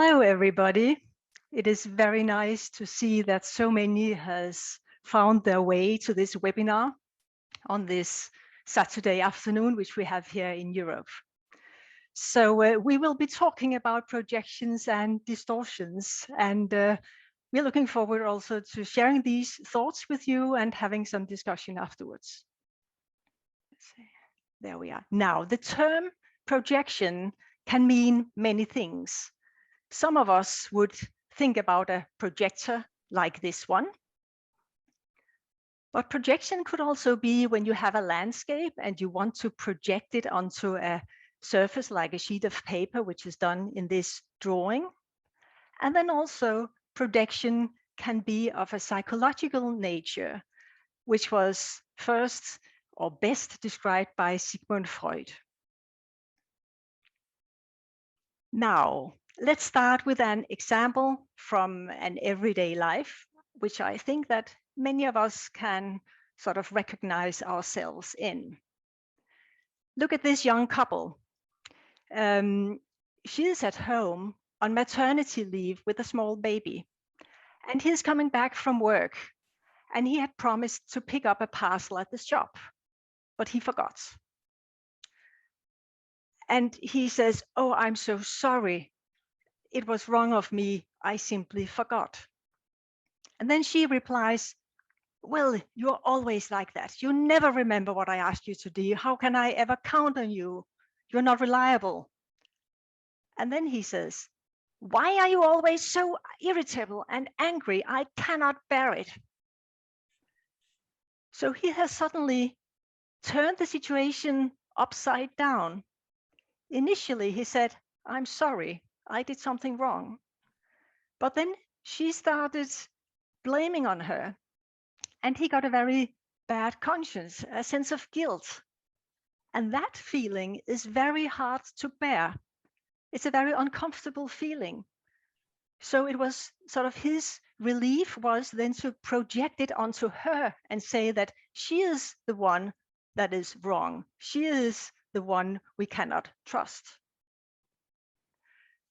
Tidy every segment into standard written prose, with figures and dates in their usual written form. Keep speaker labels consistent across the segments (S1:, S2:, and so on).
S1: Hello, everybody. It is very nice to see that so many has found their way to this webinar on this Saturday afternoon, which we have here in Europe. So we will be talking about projections and distortions, and we're looking forward also to sharing these thoughts with you and having some discussion afterwards. Let's see. There we are. Now, the term projection can mean many things. Some of us would think about a projector like this one. But projection could also be when you have a landscape and you want to project it onto a surface like a sheet of paper, which is done in this drawing. And then also projection can be of a psychological nature, which was first or best described by Sigmund Freud. Now, let's start with an example from an everyday life, which I think that many of us can sort of recognize ourselves in. Look at this young couple. She is at home on maternity leave with a small baby, and he's coming back from work, and he had promised to pick up a parcel at the shop, but he forgot. And he says, "Oh, I'm so sorry. It was wrong of me. I simply forgot." And then she replies, "Well, you're always like that. You never remember what I asked you to do. How can I ever count on you? You're not reliable." And then he says, "Why are you always so irritable and angry? I cannot bear it." So he has suddenly turned the situation upside down. Initially, he said, "I'm sorry, I did something wrong." But then she started blaming on her, and he got a very bad conscience, a sense of guilt. And that feeling is very hard to bear. It's a very uncomfortable feeling. So it was sort of his relief was then to project it onto her and say that she is the one that is wrong. She is the one we cannot trust.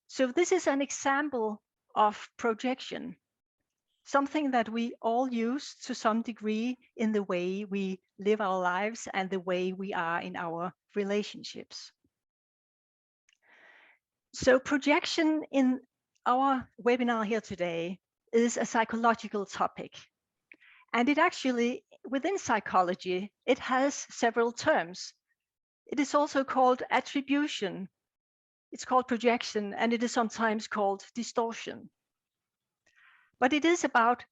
S1: So this is an example of projection, something that we all use to some degree in the way we live our lives and the way we are in our relationships. So projection in our webinar here today is a psychological topic. And it actually, within psychology, it has several terms. It is also called attribution. It's called projection, and it is sometimes called distortion. But it is about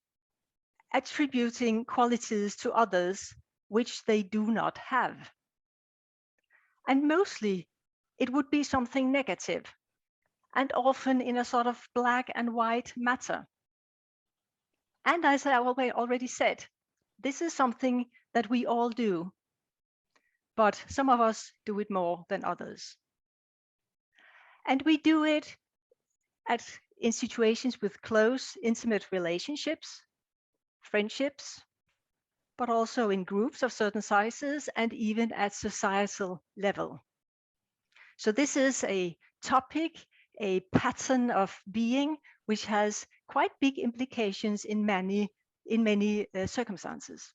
S1: attributing qualities to others which they do not have. And mostly it would be something negative, and often in a sort of black and white matter. And as I already said, this is something that we all do, but some of us do it more than others. And we do it in situations with close, intimate relationships, friendships, but also in groups of certain sizes and even at societal level. So this is a topic, a pattern of being, which has quite big implications in many circumstances.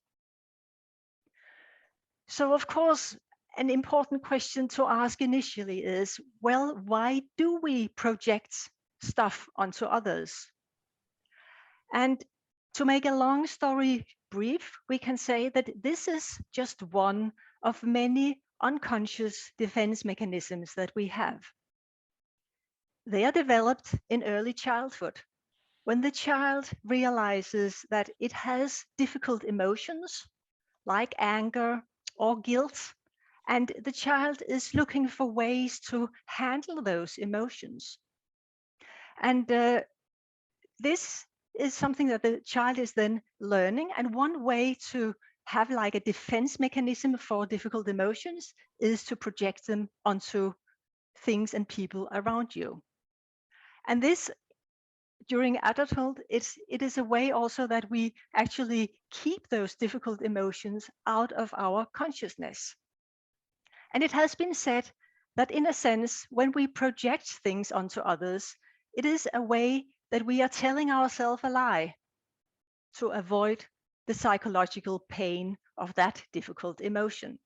S1: So of course, an important question to ask initially is, well, why do we project stuff onto others? And to make a long story brief, we can say that this is just one of many unconscious defense mechanisms that we have. They are developed in early childhood, when the child realizes that it has difficult emotions like anger or guilt, and the child is looking for ways to handle those emotions. And this is something that the child is then learning. And one way to have like a defense mechanism for difficult emotions is to project them onto things and people around you. And this, during adulthood, it is a way also that we actually keep those difficult emotions out of our consciousness. And it has been said that in a sense, when we project things onto others, It is a way that we are telling ourselves a lie to avoid the psychological pain of that difficult emotion.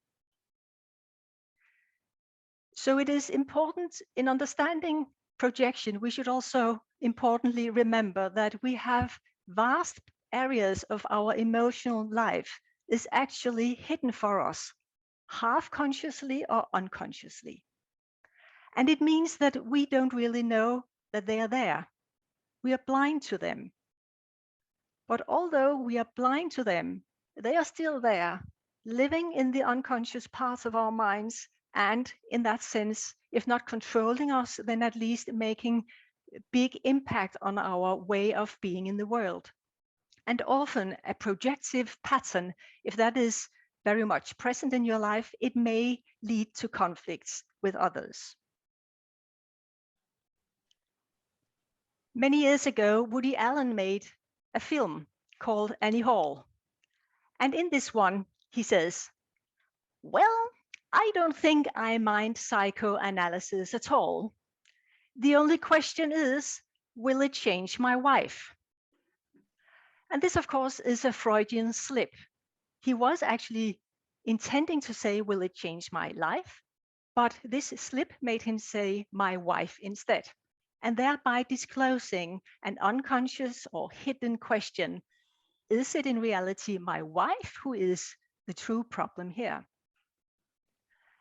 S1: So it is important in understanding projection, we should also importantly remember that we have vast areas of our emotional life is actually hidden for us, half consciously or unconsciously. And it means that we don't really know that they are there. We are blind to them. But although we are blind to them, they are still there, living in the unconscious parts of our minds, and in that sense, if not controlling us, then at least making a big impact on our way of being in the world. And often a projective pattern, if that is very much present in your life, it may lead to conflicts with others. Many years ago, Woody Allen made a film called Annie Hall. And in this one, he says, well, I don't think I mind psychoanalysis at all. The only question is, will it change my wife? And this, of course, is a Freudian slip. He was actually intending to say, will it change my life? But this slip made him say, my wife instead, and thereby disclosing an unconscious or hidden question. Is it in reality my wife who is the true problem here?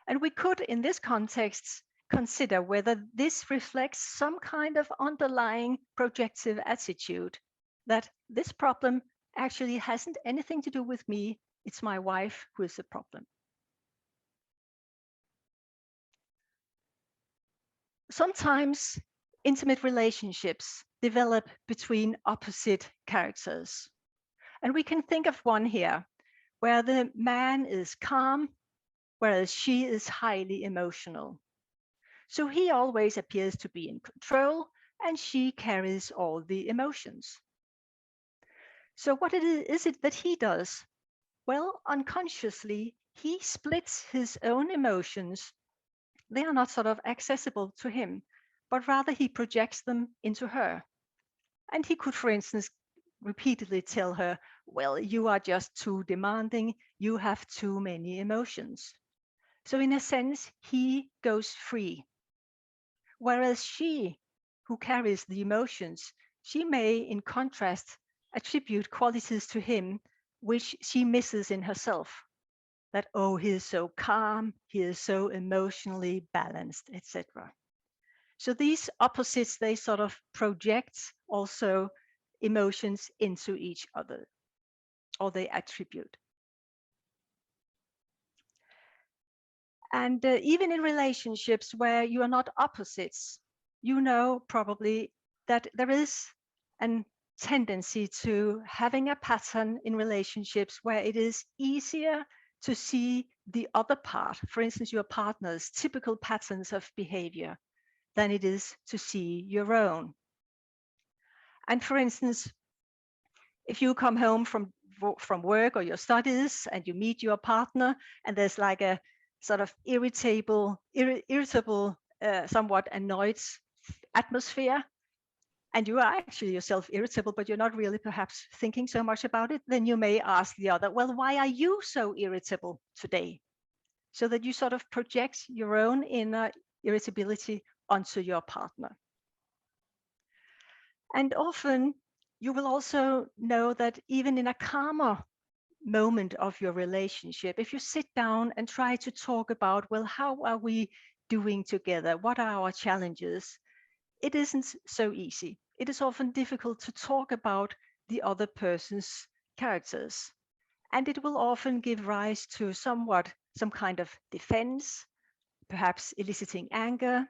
S1: And we could, in this context, consider whether this reflects some kind of underlying projective attitude, that this problem actually hasn't anything to do with me, it's my wife who is the problem. Sometimes intimate relationships develop between opposite characters. And we can think of one here where the man is calm, whereas she is highly emotional. So he always appears to be in control and she carries all the emotions. So what is it that he does? Well, unconsciously, he splits his own emotions. They are not sort of accessible to him, but rather he projects them into her. And he could, for instance, repeatedly tell her, well, you are just too demanding, you have too many emotions. So in a sense, he goes free. Whereas she, who carries the emotions, she may, in contrast, attribute qualities to him which she misses in herself. That, oh, he is so calm, he is so emotionally balanced, etc. So these opposites, they sort of project also emotions into each other, or they attribute. And even in relationships where you are not opposites, you know probably that there is a tendency to having a pattern in relationships where it is easier to see the other part, for instance, your partner's typical patterns of behavior, than it is to see your own. And for instance, if you come home from work or your studies and you meet your partner and there's like a sort of irritable, somewhat annoyed atmosphere, and you are actually yourself irritable, but you're not really perhaps thinking so much about it, then you may ask the other, well, why are you so irritable today? So that you sort of project your own inner irritability onto your partner. And often you will also know that even in a calmer moment of your relationship, if you sit down and try to talk about, well, how are we doing together? What are our challenges? It isn't so easy. It is often difficult to talk about the other person's characters. And it will often give rise to some kind of defense, perhaps eliciting anger.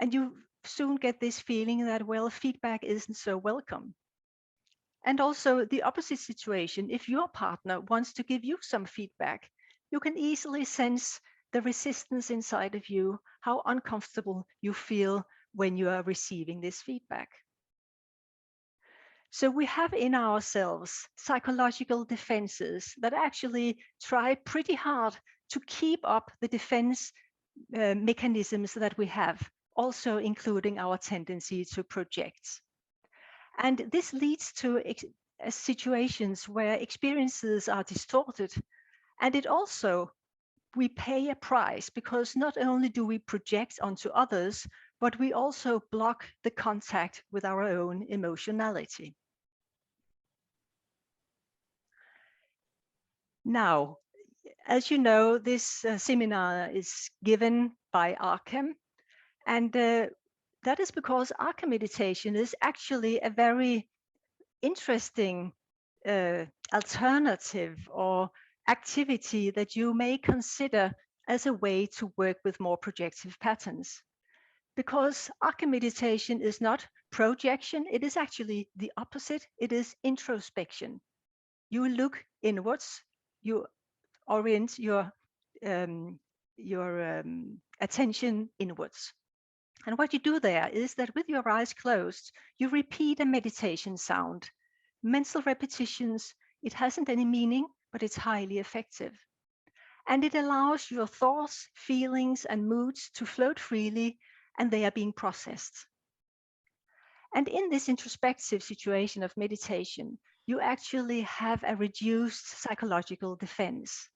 S1: And you soon get this feeling that, well, feedback isn't so welcome. And also the opposite situation, if your partner wants to give you some feedback, you can easily sense the resistance inside of you, how uncomfortable you feel when you are receiving this feedback. So we have in ourselves psychological defenses that actually try pretty hard to keep up the defense mechanisms that we have, also including our tendency to project. And this leads to situations where experiences are distorted. And it also, we pay a price because not only do we project onto others, but we also block the contact with our own emotionality. Now, as you know, this seminar is given by Acem, and that is because Acem meditation is actually a very interesting alternative or activity that you may consider as a way to work with more projective patterns. Because Acem meditation is not projection, it is actually the opposite. It is introspection. You look inwards, you orient your attention inwards. And what you do there is that with your eyes closed, you repeat a meditation sound. Mental repetitions, it hasn't any meaning, but it's highly effective. And it allows your thoughts, feelings, and moods to float freely, and they are being processed. And in this introspective situation of meditation, you actually have a reduced psychological defense.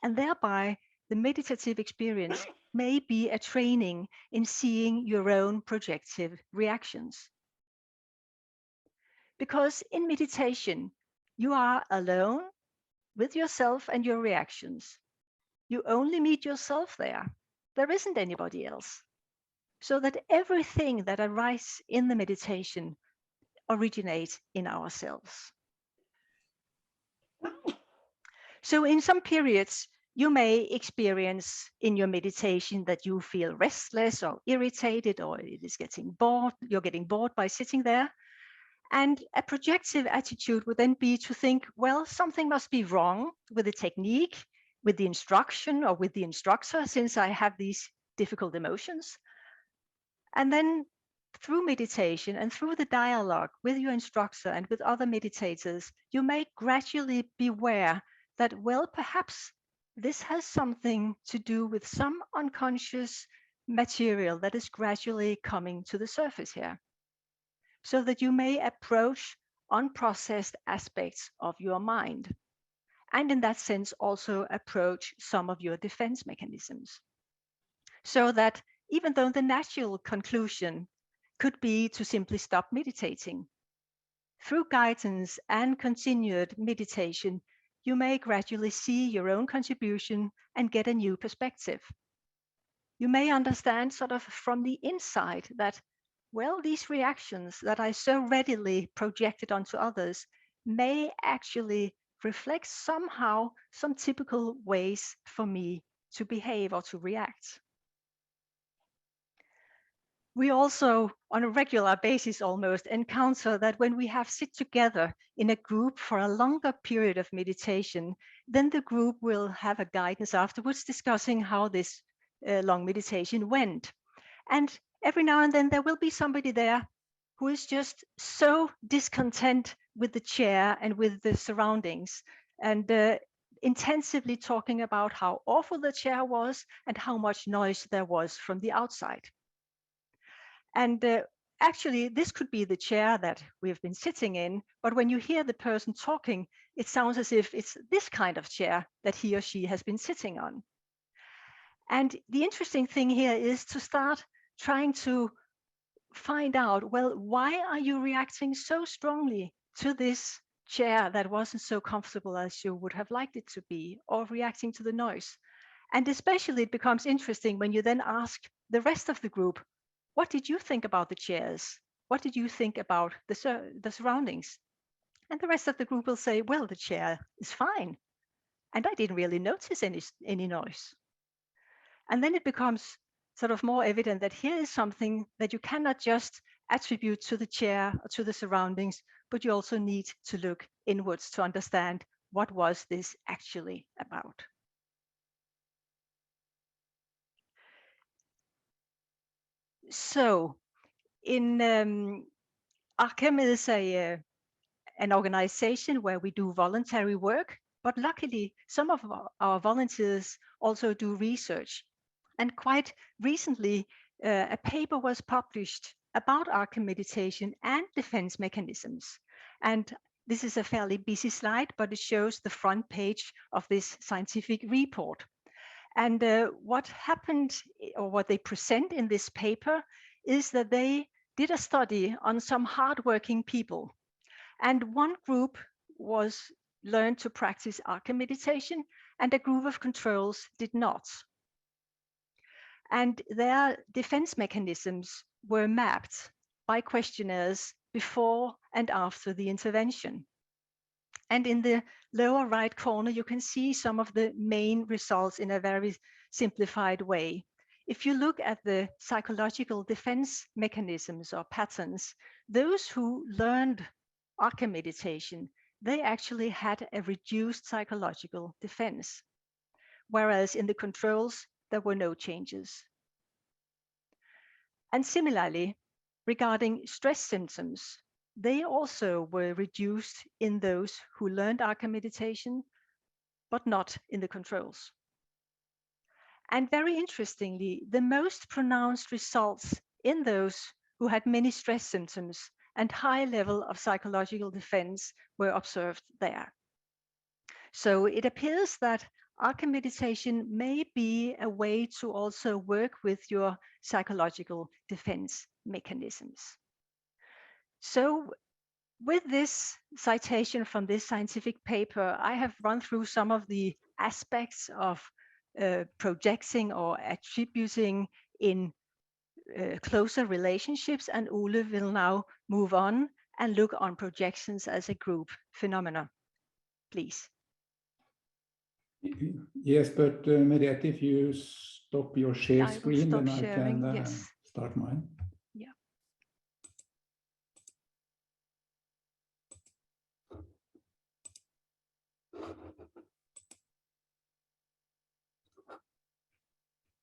S1: And thereby, the meditative experience may be a training in seeing your own projective reactions. Because in meditation, you are alone with yourself and your reactions. You only meet yourself there. There isn't anybody else. So that everything that arises in the meditation originates in ourselves. So in some periods, you may experience in your meditation that you feel restless or irritated, or it is getting bored. You're getting bored by sitting there. And a projective attitude would then be to think, well, something must be wrong with the technique, with the instruction, or with the instructor, since I have these difficult emotions. And then through meditation and through the dialogue with your instructor and with other meditators, you may gradually be aware that, well, perhaps this has something to do with some unconscious material that is gradually coming to the surface here, so that you may approach unprocessed aspects of your mind, and in that sense also approach some of your defense mechanisms. So that even though the natural conclusion could be to simply stop meditating, through guidance and continued meditation, you may gradually see your own contribution and get a new perspective. You may understand sort of from the inside that, well, these reactions that I so readily projected onto others may actually reflect somehow some typical ways for me to behave or to react. We also, on a regular basis almost, encounter that when we have sit together in a group for a longer period of meditation, then the group will have a guidance afterwards discussing how this long meditation went. And every now and then there will be somebody there who is just so discontent with the chair and with the surroundings, and intensively talking about how awful the chair was and how much noise there was from the outside. And actually, this could be the chair that we've been sitting in, but when you hear the person talking, it sounds as if it's this kind of chair that he or she has been sitting on. And the interesting thing here is to start trying to find out, well, why are you reacting so strongly to this chair that wasn't so comfortable as you would have liked it to be, or reacting to the noise? And especially it becomes interesting when you then ask the rest of the group, what did you think about the chairs? What did you think about the surroundings? And the rest of the group will say, well, the chair is fine. And I didn't really notice any noise. And then it becomes sort of more evident that here is something that you cannot just attribute to the chair or to the surroundings, but you also need to look inwards to understand what was this actually about. So in Acem is an organization where we do voluntary work, but luckily some of our volunteers also do research. And quite recently, a paper was published about Acem meditation and defense mechanisms. And this is a fairly busy slide, but it shows the front page of this scientific report. And what happened, or what they present in this paper, is that they did a study on some hardworking people. And one group learned to practice Acem meditation, and a group of controls did not. And their defense mechanisms were mapped by questionnaires before and after the intervention. And in the lower right corner, you can see some of the main results in a very simplified way. If you look at the psychological defense mechanisms or patterns, those who learned Acem meditation, they actually had a reduced psychological defense, whereas in the controls, there were no changes. And similarly, regarding stress symptoms, they also were reduced in those who learned Acem meditation, but not in the controls. And very interestingly, the most pronounced results in those who had many stress symptoms and high level of psychological defense were observed there. So it appears that Acem meditation may be a way to also work with your psychological defense mechanisms. So with this citation from this scientific paper, I have run through some of the aspects of projecting or attributing in closer relationships, and Ole will now move on and look on projections as a group phenomena. Please.
S2: Yes, but Merete, if you stop your share screen, then I
S1: sharing,
S2: can
S1: yes.
S2: Start mine.
S1: Yeah.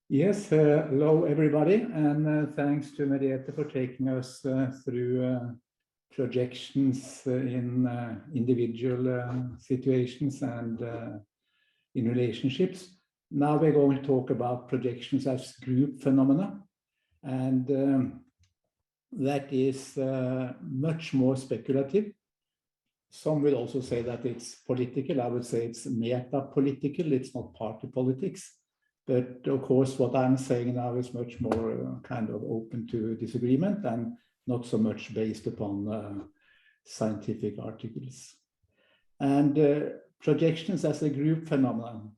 S2: Yes, hello everybody, and thanks to Merete for taking us through projections in individual situations and in relationships. Now we're going to talk about projections as group phenomena, and that is much more speculative. Some will also say that it's political. I would say it's meta-political, it's not party politics. But of course, what I'm saying now is much more kind of open to disagreement and not so much based upon scientific articles. And projections as a group phenomenon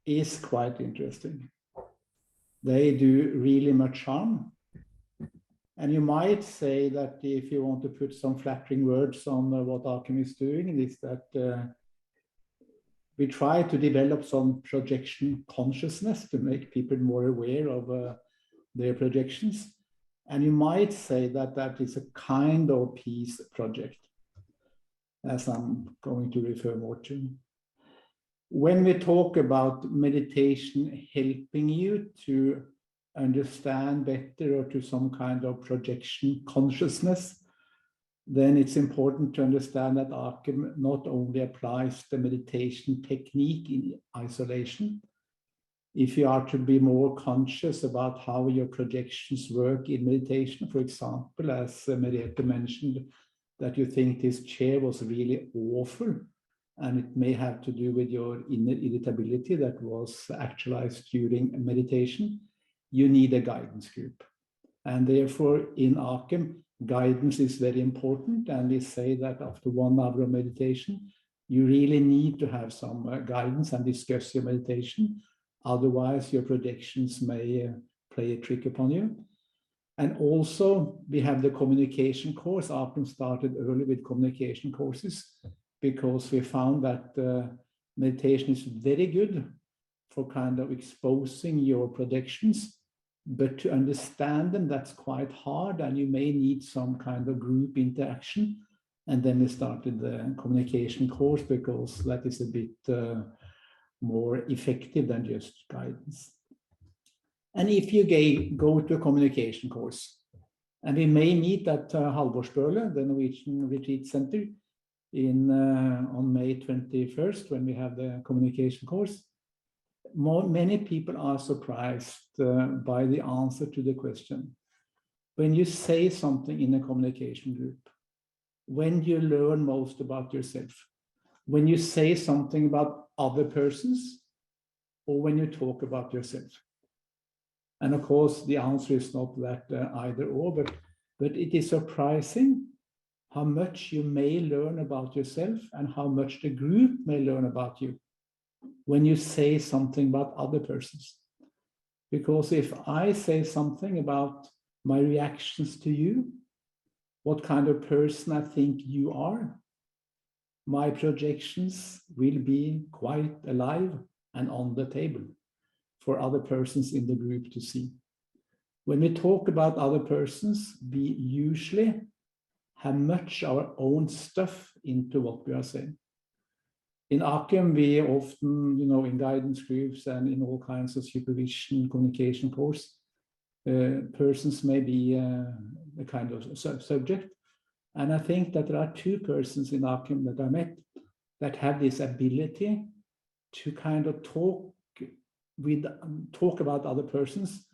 S2: is quite interesting. They do really much harm. And you might say that if you want to put some flattering words on what Acem is doing, is that we try to develop some projection consciousness to make people more aware of their projections. And you might say that that is a kind of peace project, as I'm going to refer more to. When we talk about meditation helping you to understand better or to some kind of projection consciousness, then it's important to understand that Acem not only applies the meditation technique in isolation. If you are to be more conscious about how your projections work in meditation, for example, as Merete mentioned, that you think this chair was really awful, and it may have to do with your inner irritability that was actualized during meditation, you need a guidance group. And therefore, in Acem, guidance is very important, and we say that after 1 hour of meditation, you really need to have some guidance and discuss your meditation. Otherwise, your projections may play a trick upon you. And also, we have the communication course. Acem started early with communication courses because we found that meditation is very good for kind of exposing your projections. But to understand them, that's quite hard, and you may need some kind of group interaction. And then we started the communication course because that is a bit more effective than just guidance. And if you go to a communication course, and we may meet at Halvorsbøle, the Norwegian Retreat Center, on May 21st, when we have the communication course, many people are surprised by the answer to the question. When you say something in a communication group, when you learn most about yourself, when you say something about other persons, or when you talk about yourself. And of course, the answer is not that either or, but it is surprising how much you may learn about yourself and how much the group may learn about you when you say something about other persons. Because if I say something about my reactions to you, what kind of person I think you are, my projections will be quite alive and on the table for other persons in the group to see. When we talk about other persons, we usually have much our own stuff into what we are saying. In Acem, we often, in guidance groups and in all kinds of supervision, communication course, persons may be a kind of subject. And I think that there are two persons in Acem that I met that have this ability to kind of talk about other persons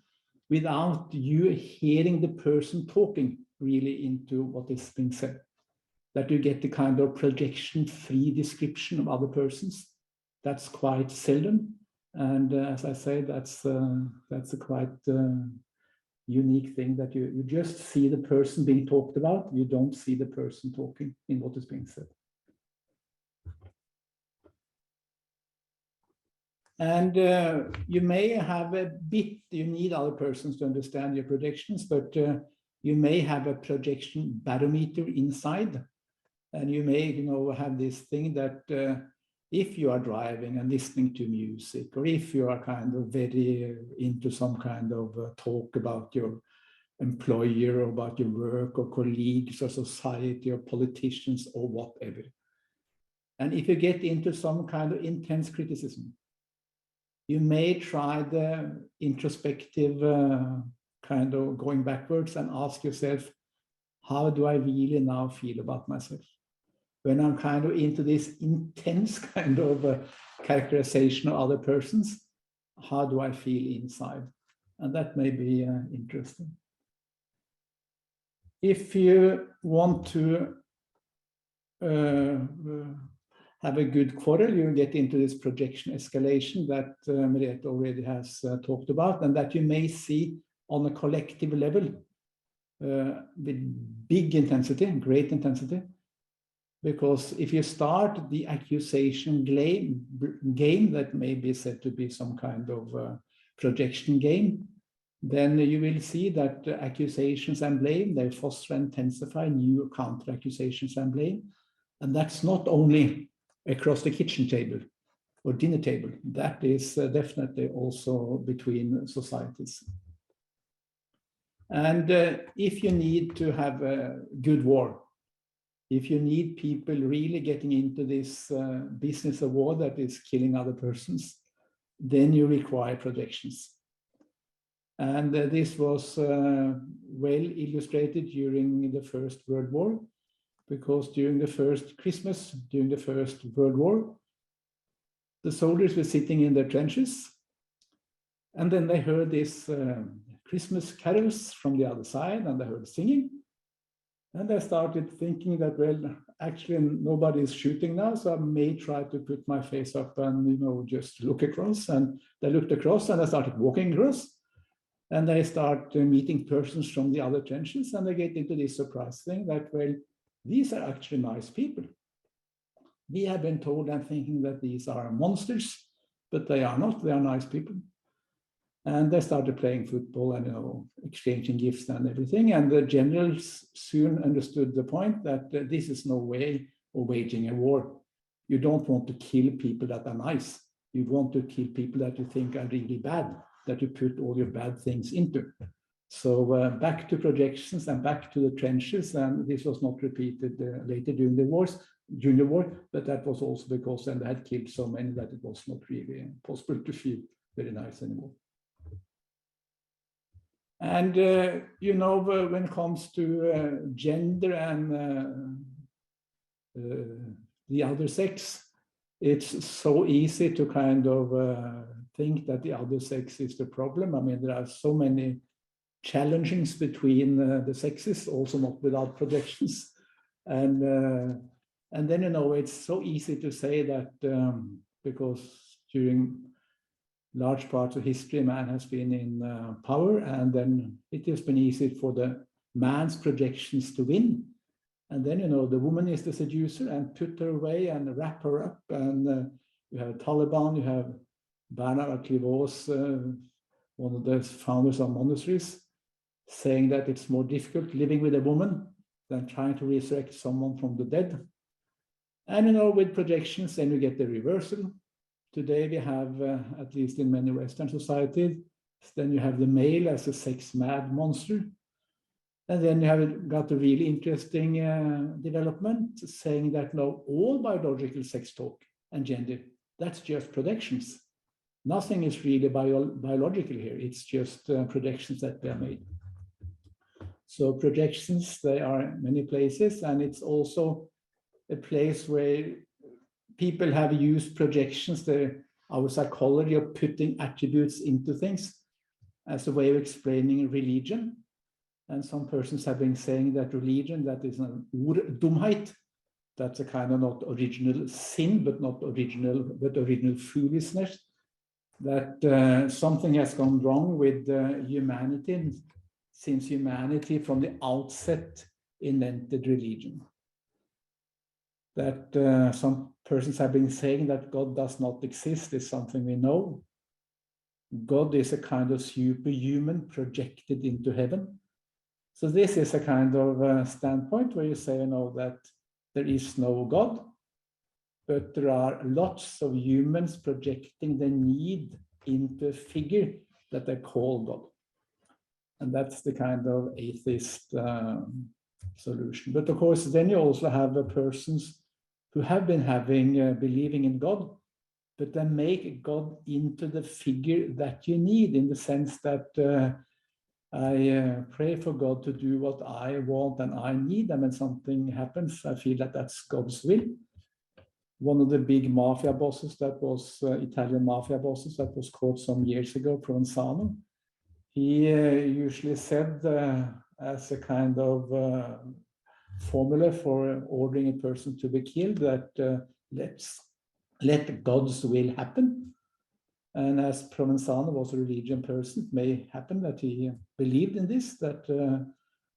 S2: without you hearing the person talking really into what is being said. That you get the kind of projection-free description of other persons. That's quite seldom. And as I say, that's a quite unique thing, that you just see the person being talked about. You don't see the person talking in what is being said. And you may have you need other persons to understand your projections, but you may have a projection barometer inside. And you may, have this thing that if you are driving and listening to music, or if you are kind of very into some kind of talk about your employer or about your work or colleagues or society or politicians or whatever. And if you get into some kind of intense criticism, you may try the introspective kind of going backwards and ask yourself, how do I really now feel about myself? When I'm kind of into this intense kind of characterization of other persons, how do I feel inside? And that may be interesting. If you want to have a good quarrel, you get into this projection escalation that Merete already has talked about, and that you may see on a collective level with big intensity, great intensity. Because if you start the accusation game that may be said to be some kind of projection game, then you will see that accusations and blame, they foster and intensify new counter accusations and blame. And that's not only across the kitchen table or dinner table, that is definitely also between societies. And if you need to have a good war, if you need people really getting into this business of war that is killing other persons, then you require projections. And this was well illustrated during the First World War, because during the first Christmas, during the First World War, the soldiers were sitting in their trenches, and then they heard this Christmas carols from the other side, and they heard singing. And they started thinking that, well, actually nobody is shooting now, so I may try to put my face up and, just look across. And they looked across and they started walking across. And they start meeting persons from the other trenches, and they get into this surprise thing that, well, these are actually nice people. We have been told and thinking that these are monsters, but they are not, they are nice people. And they started playing football and exchanging gifts and everything. And the generals soon understood the point that this is no way of waging a war. You don't want to kill people that are nice. You want to kill people that you think are really bad, that you put all your bad things into. So back to projections and back to the trenches. And this was not repeated later during the war, but that was also because they had killed so many that it was not really possible to feel very nice anymore. And, when it comes to gender and the other sex, it's so easy to kind of think that the other sex is the problem. I mean, there are so many challenges between the sexes, also not without projections. And then, you know, it's so easy to say that because during large parts of history, man has been in power, and then it has been easy for the man's projections to win. And then, you know, the woman is the seducer and put her away and wrap her up. And you have Taliban, you have Bernard Clivau's, one of the founders of monasteries, saying that it's more difficult living with a woman than trying to resurrect someone from the dead. And, you know, with projections, then you get the reversal. Today we have, at least in many Western societies, then you have the male as a sex-mad monster. And then you have got a really interesting development saying that no, all biological sex talk and gender, that's just projections. Nothing is really biological here. It's just projections that they are made. So projections, they are in many places, and it's also a place where people have used projections, our psychology of putting attributes into things as a way of explaining religion. And some persons have been saying that religion, that is an dumheit, that's a kind of not original sin, but original foolishness, that something has gone wrong with humanity, since humanity from the outset invented religion. That some persons have been saying that God does not exist is something we know. God is a kind of superhuman projected into heaven. So this is a kind of standpoint where you say, you know, that there is no God, but there are lots of humans projecting the need into a figure that they call God. And that's the kind of atheist solution. But of course, then you also have persons who have been believing in God, but then make God into the figure that you need, in the sense that I pray for God to do what I want and I need, and when something happens, I feel that that's God's will. One of the big mafia bosses, that was Italian mafia bosses, that was caught some years ago, Provenzano, he usually said as a kind of formula for ordering a person to be killed that let God's will happen. And as Provenzano was a religious person, it may happen that he believed in this, that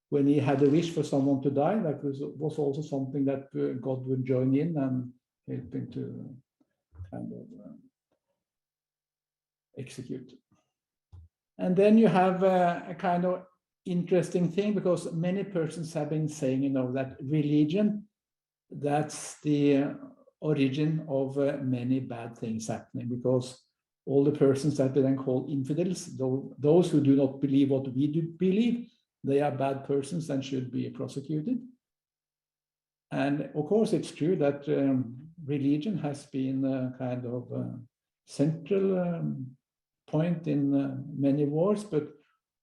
S2: when he had a wish for someone to die, that was also something that God would join in and help him to kind of execute. And then you have a kind of interesting thing, because many persons have been saying, you know, that religion, that's the origin of many bad things happening, because all the persons that we then call infidels, those who do not believe what we do believe, they are bad persons and should be prosecuted. And of course, it's true that religion has been a kind of central point in many wars, but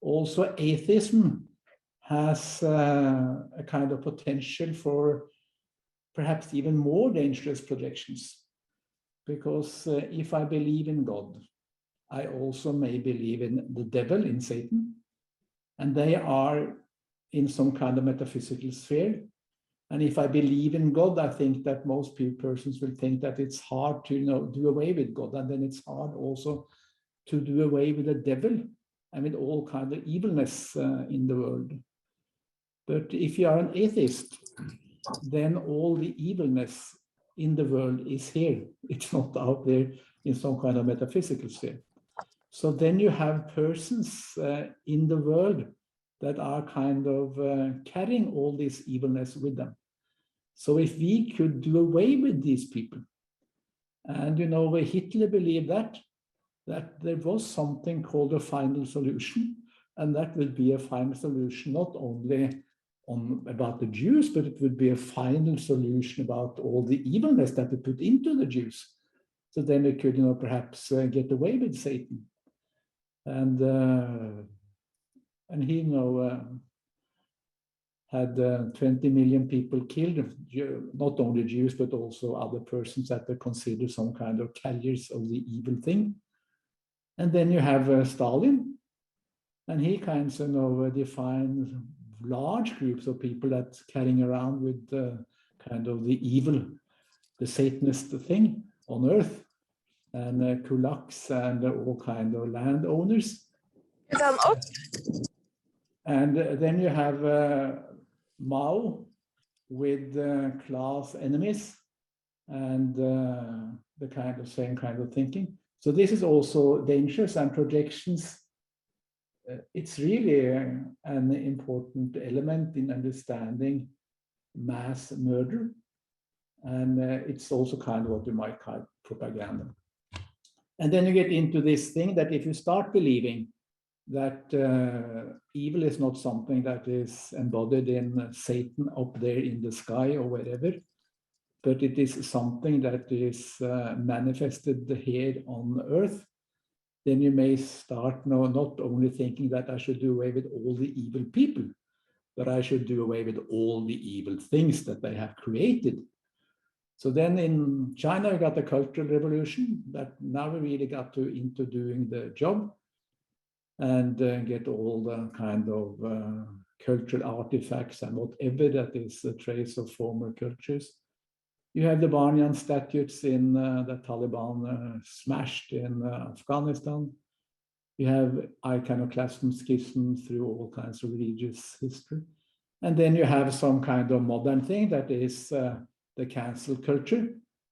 S2: also atheism has a kind of potential for perhaps even more dangerous projections. Because if I believe in God, I also may believe in the devil, in Satan, and they are in some kind of metaphysical sphere. And if I believe in God, I think that most persons will think that it's hard to, you know, do away with God, and then it's hard also to do away with the devil and with all kind of evilness in the world. But if you are an atheist, then all the evilness in the world is here. It's not out there in some kind of metaphysical sphere. So then you have persons in the world that are kind of carrying all this evilness with them. So if we could do away with these people, and you know, Hitler believed that there was something called a final solution, and that would be a final solution not only about the Jews, but it would be a final solution about all the evilness that we put into the Jews. So then we could, you know, perhaps get away with Satan. And he, you know, had 20 million people killed, not only Jews, but also other persons that were considered some kind of carriers of the evil thing. And then you have Stalin, and he kind of defines large groups of people that carrying around with kind of the evil, the Satanist thing on earth, and kulaks and all kind of landowners. And then you have Mao with class enemies and the kind of same kind of thinking. So this is also dangerous, and projections. It's really an important element in understanding mass murder, and it's also kind of what you might call propaganda. And then you get into this thing that if you start believing that evil is not something that is embodied in Satan up there in the sky or wherever, but it is something that is manifested here on earth, then you may start now not only thinking that I should do away with all the evil people, but I should do away with all the evil things that they have created. So then in China, we got the Cultural Revolution, that now we really got into doing the job and get all the kind of cultural artifacts and whatever that is a trace of former cultures. You have the Banyan statutes in the Taliban smashed in Afghanistan. You have iconoclasm, schism through all kinds of religious history. And then you have some kind of modern thing that is the cancel culture,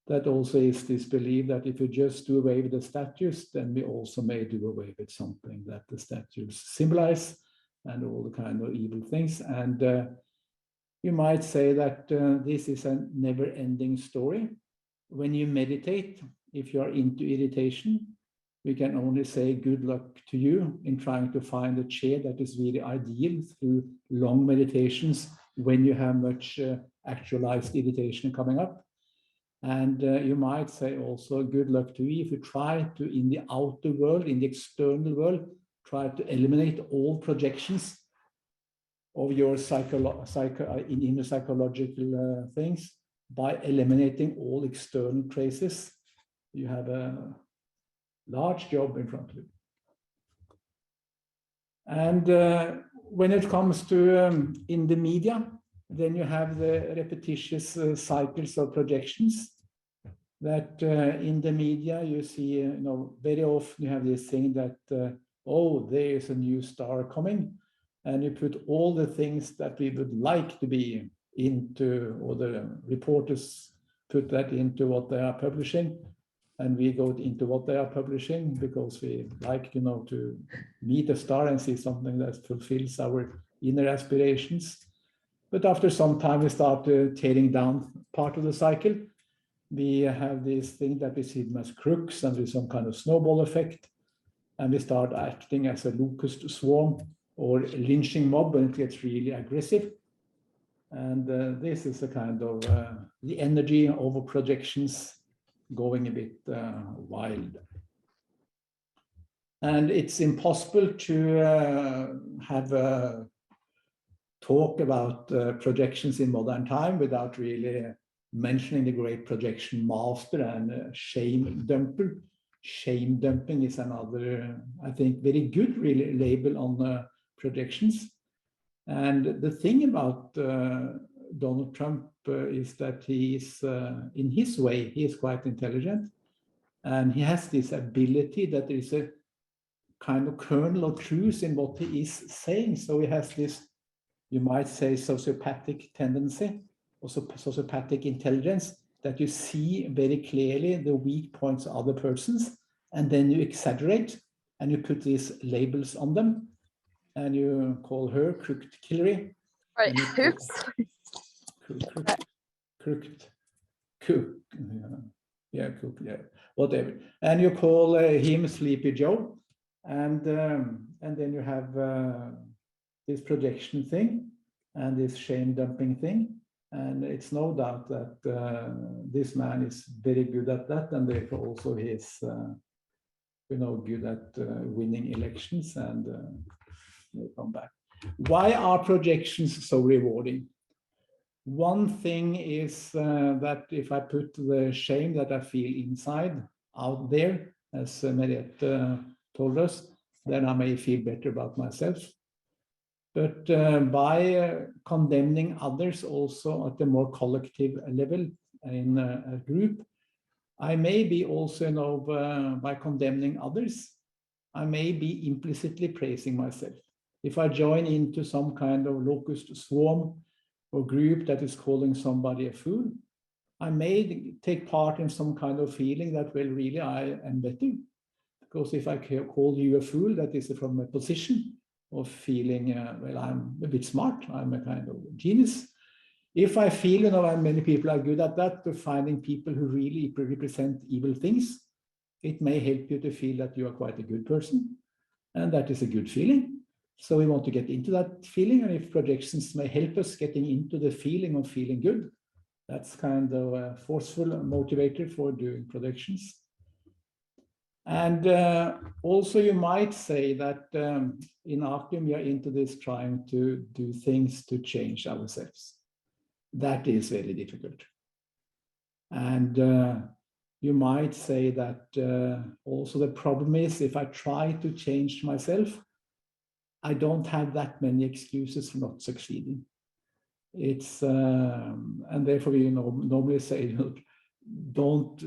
S2: that also is this belief that if you just do away with the statues, then we also may do away with something that the statues symbolize and all the kind of evil things. And you might say that this is a never-ending story. When you meditate, if you are into irritation, we can only say good luck to you in trying to find a chair that is really ideal through long meditations when you have much actualized irritation coming up. And you might say also good luck to you if you try to, in the outer world, in the external world, try to eliminate all projections of your inner psychological things by eliminating all external traces. You have a large job in front of you. And when it comes to in the media, then you have the repetitious cycles of projections that in the media you see, very often you have this thing that, oh, there is a new star coming, and you put all the things that we would like to be into, or the reporters put that into what they are publishing, and we go into what they are publishing because we like, to meet a star and see something that fulfills our inner aspirations. But after some time, we start tearing down part of the cycle. We have this thing that we see them as crooks, and with some kind of snowball effect, and we start acting as a locust swarm or a lynching mob when it gets really aggressive. And this is a kind of the energy over projections going a bit wild. And it's impossible to have a talk about projections in modern time without really mentioning the great projection master and shame dumper. Shame dumping is another, I think, very good really label on projections. And the thing about Donald Trump is that he is, in his way, he is quite intelligent, and he has this ability that there is a kind of kernel of truth in what he is saying. So he has this, you might say, sociopathic tendency, also sociopathic intelligence, that you see very clearly the weak points of other persons, and then you exaggerate and you put these labels on them, and you call her crooked Hillary.
S3: Right.
S2: Whatever. And you call him Sleepy Joe, and then you have this projection thing and this shame dumping thing, and it's no doubt that this man is very good at that, and therefore also he is, good at winning elections, and we'll come back. Why are projections so rewarding? One thing is that if I put the shame that I feel inside out there, as Merete told us, then I may feel better about myself. But by condemning others also at a more collective level in a group, I may be also, by condemning others, I may be implicitly praising myself. If I join into some kind of locust swarm or group that is calling somebody a fool, I may take part in some kind of feeling that, well, really I am better. Because if I call you a fool, that is from a position of feeling, well, I'm a bit smart, I'm a kind of genius. If I feel, and many people are good at that, to finding people who really represent evil things, it may help you to feel that you are quite a good person. And that is a good feeling. So we want to get into that feeling. And if projections may help us getting into the feeling of feeling good, that's kind of a forceful motivator for doing projections. And also you might say that in Acem, we are into this trying to do things to change ourselves. That is very difficult. And you might say that also the problem is, if I try to change myself, I don't have that many excuses for not succeeding. It's and therefore we normally say, don't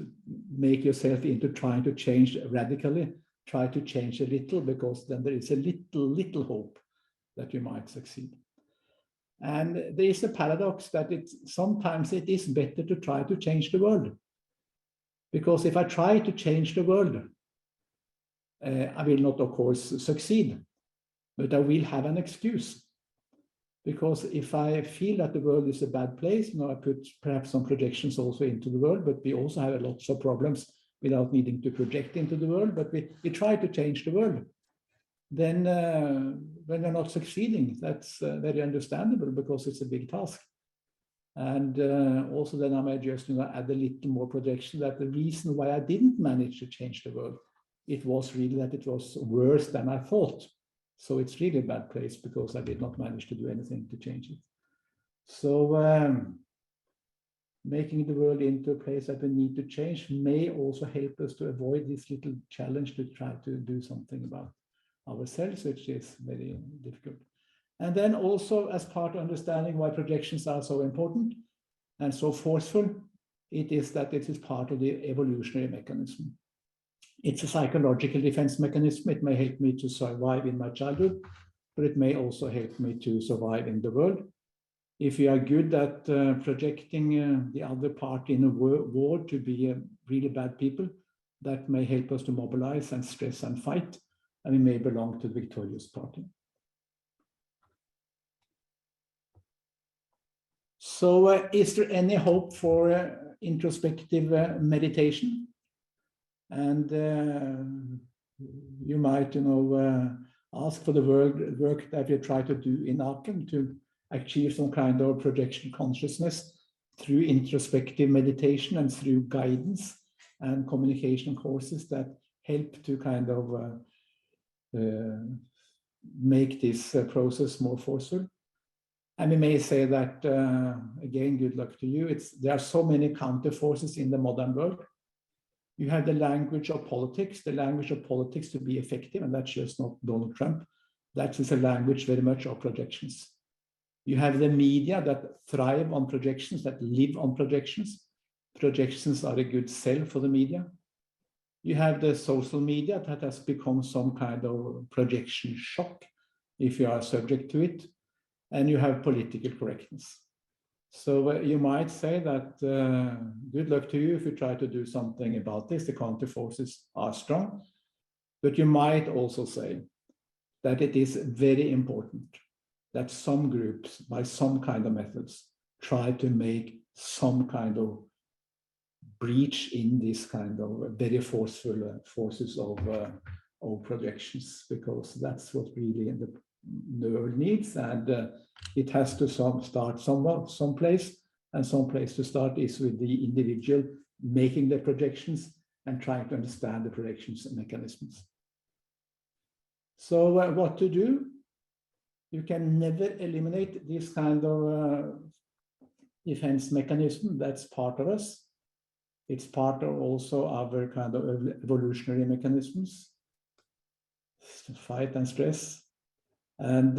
S2: make yourself into trying to change radically. Try to change a little, because then there is a little hope that you might succeed. And there is a paradox that sometimes it is better to try to change the world. Because if I try to change the world, I will not, of course, succeed, but I will have an excuse. Because if I feel that the world is a bad place, I put perhaps some projections also into the world, but we also have lots of problems without needing to project into the world, but we try to change the world. Then when we're not succeeding, that's very understandable, because it's a big task. And also then I may just add a little more projection that the reason why I didn't manage to change the world, it was really that it was worse than I thought. So it's really a bad place because I did not manage to do anything to change it. So making the world into a place that we need to change may also help us to avoid this little challenge to try to do something about ourselves, which is very difficult. And then also, as part of understanding why projections are so important and so forceful, it is that it is part of the evolutionary mechanism. It's a psychological defense mechanism. It may help me to survive in my childhood, but it may also help me to survive in the world. If you are good at projecting the other party in a war to be really bad people, that may help us to mobilize and stress and fight, and we may belong to the victorious party. So is there any hope for introspective meditation? And you might, ask for the work that we try to do in Acem to achieve some kind of projection consciousness through introspective meditation and through guidance and communication courses that help to kind of make this process more forceful. And we may say that, again, good luck to you. There are so many counter forces in the modern world. You have the language of politics to be effective, and that's just not Donald Trump. That is a language very much of projections. You have the media that thrive on projections, that live on projections. Projections are a good sell for the media. You have the social media that has become some kind of projection shock if you are subject to it. And you have political correctness. So you might say that good luck to you if you try to do something about this. The counter forces are strong. But you might also say that it is very important that some groups, by some kind of methods, try to make some kind of breach in this kind of very forceful forces of projections, because that's what really the world needs, and it has to start someplace, and someplace to start is with the individual making the projections and trying to understand the projections mechanisms. So what to do? You can never eliminate this kind of defense mechanism. That's part of us. It's part of also our kind of evolutionary mechanisms. fight and stress. And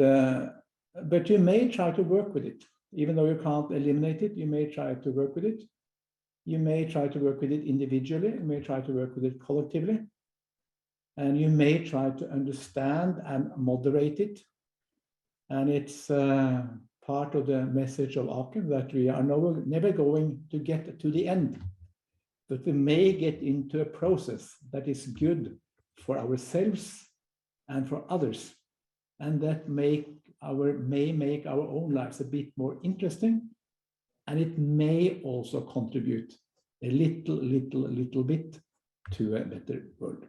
S2: but you may try to work with it. Even though you can't eliminate it, you may try to work with it. You may try to work with it individually, you may try to work with it collectively, and you may try to understand and moderate it. And it's part of the message of Acem that we are never going to get to the end, but we may get into a process that is good for ourselves and for others, and that may make our own lives a bit more interesting, and it may also contribute a little bit to a better world.